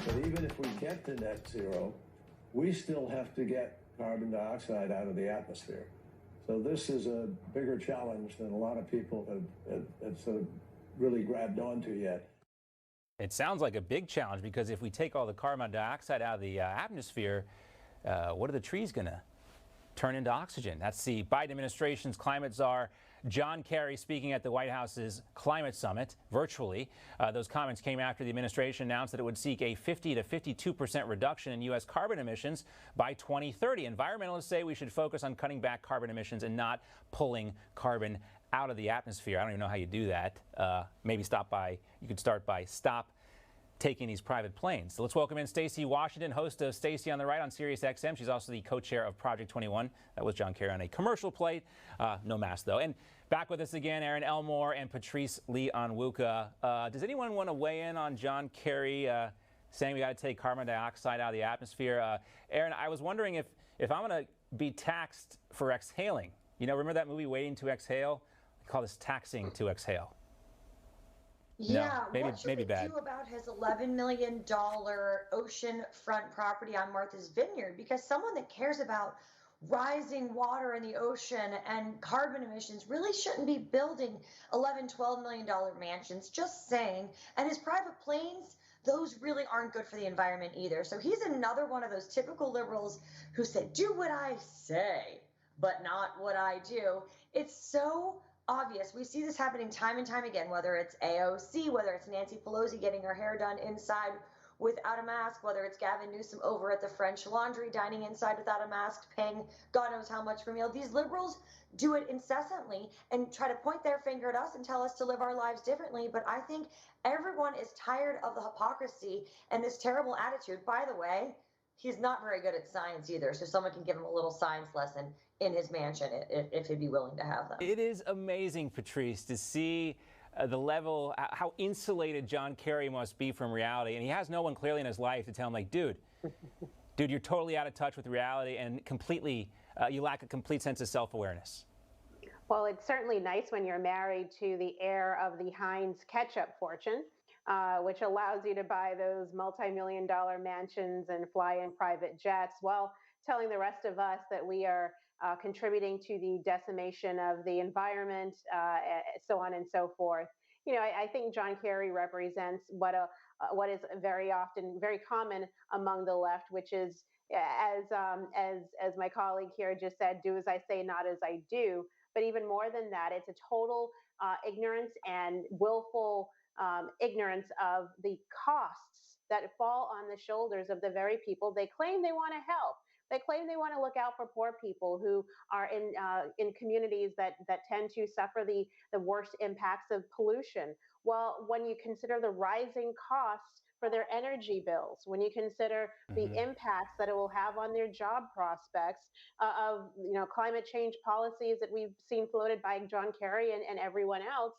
But even if we get to net zero, we still have to get carbon dioxide out of the atmosphere. So this is a bigger challenge than a lot of people have sort of really grabbed onto yet. It sounds like a big challenge, because if we take all the carbon dioxide out of the atmosphere, what are the trees going to turn into oxygen? That's the Biden administration's climate czar, John Kerry, speaking at the White House's climate summit virtually. Those comments came after the administration announced that it would seek a 50 to 52% reduction in U.S. carbon emissions by 2030. Environmentalists say we should focus on cutting back carbon emissions and not pulling carbon out of the atmosphere. I don't even know how you do that. Maybe you could start by stop taking these private planes. So let's welcome in Stacy Washington, host of Stacy on the Right on Sirius XM. She's also the co-chair of Project 21. That was John Kerry on a commercial plate. No mask, though. And back with us again, Aaron Elmore and Patrice Lee-Onwuka. Does anyone want to weigh in on John Kerry saying we got to take carbon dioxide out of the atmosphere? Aaron, I was wondering if I'm going to be taxed for exhaling. You know, remember that movie Waiting to Exhale? They call this taxing to exhale. Yeah, no, what should we do about his $11 million oceanfront property on Martha's Vineyard? Because someone that cares about rising water in the ocean and carbon emissions really shouldn't be building $11-12 million mansions, just saying. And his private planes, those really aren't good for the environment either. So he's another one of those typical liberals who said, do what I say, but not what I do. It's so obvious. We see this happening time and time again, whether it's AOC, whether it's Nancy Pelosi getting her hair done inside without a mask, whether it's Gavin Newsom over at the French Laundry dining inside without a mask, paying God knows how much for a meal. These liberals do it incessantly and try to point their finger at us and tell us to live our lives differently. But I think everyone is tired of the hypocrisy and this terrible attitude. By the way, he's not very good at science either, so someone can give him a little science lesson in his mansion if he'd be willing to have them. It is amazing, Patrice, to see the level, how insulated John Kerry must be from reality. And he has no one clearly in his life to tell him, like, dude, you're totally out of touch with reality and completely, you lack a complete sense of self-awareness. Well, it's certainly nice when you're married to the heir of the Heinz ketchup fortune, which allows you to buy those multi-million-dollar mansions and fly in private jets, while telling the rest of us that we are contributing to the decimation of the environment, so on and so forth. You know, I think John Kerry represents what is very often very common among the left, which is, as my colleague here just said, do as I say, not as I do. But even more than that, it's a total ignorance and willful ignorance of the costs that fall on the shoulders of the very people they claim they want to help. They claim they want to look out for poor people who are in communities that tend to suffer the worst impacts of pollution. Well, when you consider the rising costs for their energy bills, when you consider the impacts that it will have on their job prospects of climate change policies that we've seen floated by John Kerry and everyone else,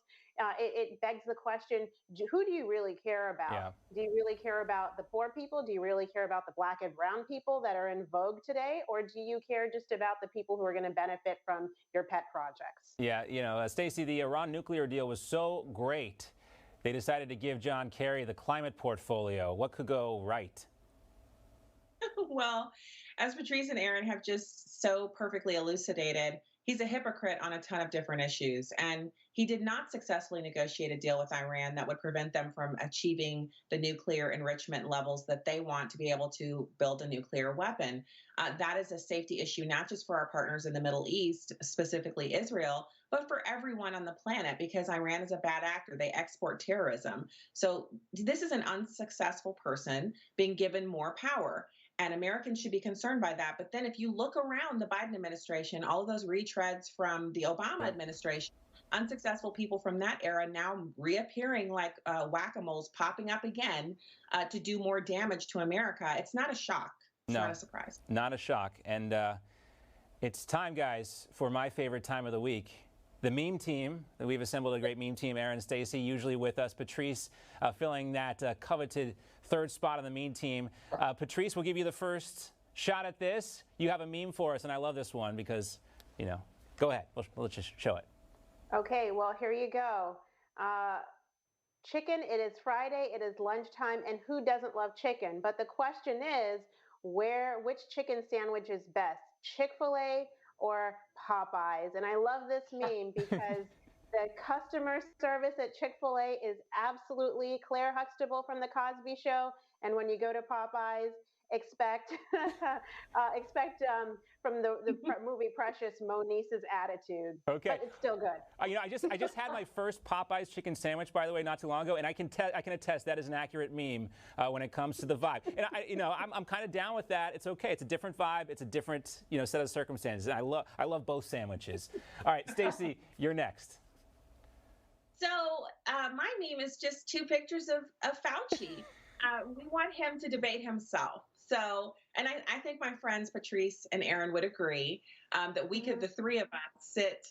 it begs the question, who do you really care about? Yeah. Do you really care about the poor people? Do you really care about the black and brown people that are in vogue today? Or do you care just about the people who are going to benefit from your pet projects? Yeah, you know, Stacy, the Iran nuclear deal was so great, they decided to give John Kerry the climate portfolio. What could go right? Well, as Patrice and Aaron have just so perfectly elucidated, he's a hypocrite on a ton of different issues. And he did not successfully negotiate a deal with Iran that would prevent them from achieving the nuclear enrichment levels that they want to be able to build a nuclear weapon. That is a safety issue, not just for our partners in the Middle East, specifically Israel, but for everyone on the planet, because Iran is a bad actor. They export terrorism. So this is an unsuccessful person being given more power. And Americans should be concerned by that. But then if you look around the Biden administration, all of those retreads from the Obama administration, unsuccessful people from that era now reappearing like whack-a-moles, popping up again to do more damage to America. It's not a shock. It's not a surprise. Not a shock. And it's time, guys, for my favorite time of the week. The meme team. We've assembled a great meme team. Aaron, Stacy, usually with us. Patrice filling that coveted third spot on the meme team. Patrice, we'll give you the first shot at this. You have a meme for us, and I love this one because, you know, go ahead. Let's just show it. Okay, well, here you go. chicken. It is Friday. It is lunchtime. And who doesn't love chicken? But the question is, which chicken sandwich is best, Chick-fil-A or Popeyes? And I love this meme because the customer service at Chick-fil-A is absolutely Claire Huxtable from The Cosby Show. And when you go to Popeyes, expect from the movie Precious, Monice's attitude. Okay, but it's still good. I just had my first Popeyes chicken sandwich, by the way, not too long ago, and I can attest that is an accurate meme when it comes to the vibe. And I'm kind of down with that. It's okay. It's a different vibe. It's a different set of circumstances. And I love both sandwiches. All right, Stacy, you're next. So my meme is just two pictures of Fauci. We want him to debate himself. So, and I think my friends Patrice and Aaron would agree that we could, the three of us, sit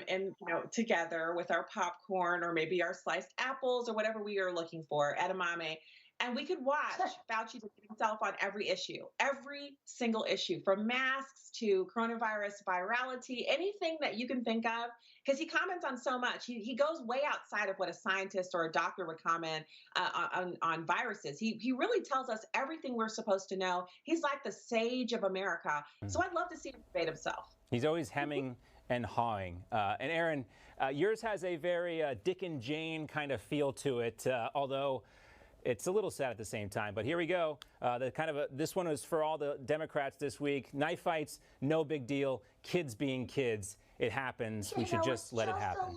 and together with our popcorn or maybe our sliced apples or whatever we are looking for, edamame, and we could watch Fauci debate himself on every single issue, from masks to coronavirus virality, anything that you can think of, because he comments on so much. He goes way outside of what a scientist or a doctor would comment on viruses. He really tells us everything we're supposed to know. He's like the sage of America. So I'd love to see him debate himself. He's always hemming and hawing. And Aaron, yours has a very Dick and Jane kind of feel to it, although it's a little sad at the same time. But here we go. This one was for all the Democrats this week. Knife fights, no big deal. Kids being kids. It happens. We should just let it happen.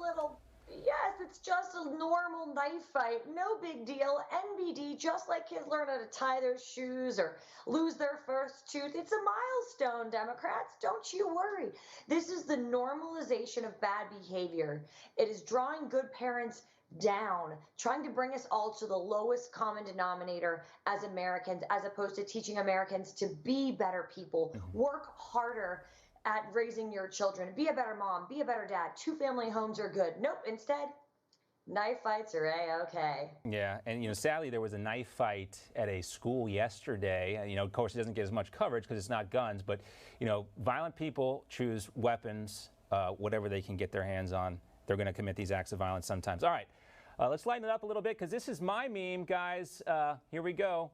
Yes, it's just a normal knife fight. No big deal. NBD, just like kids learn how to tie their shoes or lose their first tooth. It's a milestone, Democrats. Don't you worry. This is the normalization of bad behavior. It is drawing good parents down, trying to bring us all to the lowest common denominator as Americans, as opposed to teaching Americans to be better people, work harder at raising your children, be a better mom, be a better dad. 2 family homes are good. Nope, instead, knife fights are A-okay. Yeah, and sadly there was a knife fight at a school yesterday. Of course it doesn't get as much coverage because it's not guns, but violent people choose weapons, whatever they can get their hands on. They're going to commit these acts of violence sometimes. All right, let's lighten it up a little bit because this is my meme, guys. Here we go.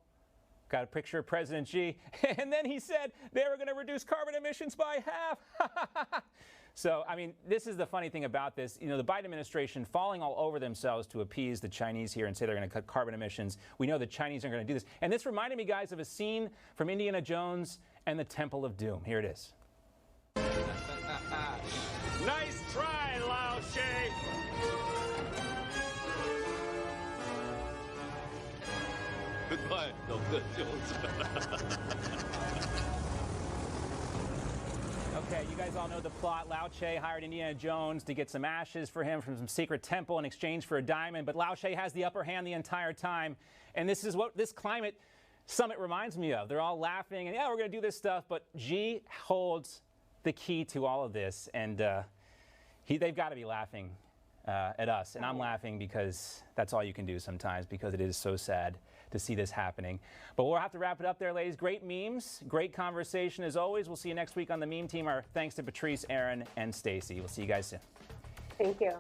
Got a picture of President Xi, and then he said they were going to reduce carbon emissions by half. So, this is the funny thing about this. The Biden administration falling all over themselves to appease the Chinese here and say they're going to cut carbon emissions. We know the Chinese aren't going to do this. And this reminded me, guys, of a scene from Indiana Jones and the Temple of Doom. Here it is. Nice try, Lao She. Goodbye, Dr. Jones. Okay, you guys all know the plot. Lao Che hired Indiana Jones to get some ashes for him from some secret temple in exchange for a diamond, but Lao Che has the upper hand the entire time. And this is what this climate summit reminds me of. They're all laughing and, yeah, we're going to do this stuff, but Xi holds the key to all of this, and they've got to be laughing at us. And I'm laughing because that's all you can do sometimes, because it is so sad to see this happening. But we'll have to wrap it up there, ladies. Great memes, great conversation as always. We'll see you next week on the meme team. Our thanks to Patrice, Aaron, and Stacy. We'll see you guys soon. Thank you.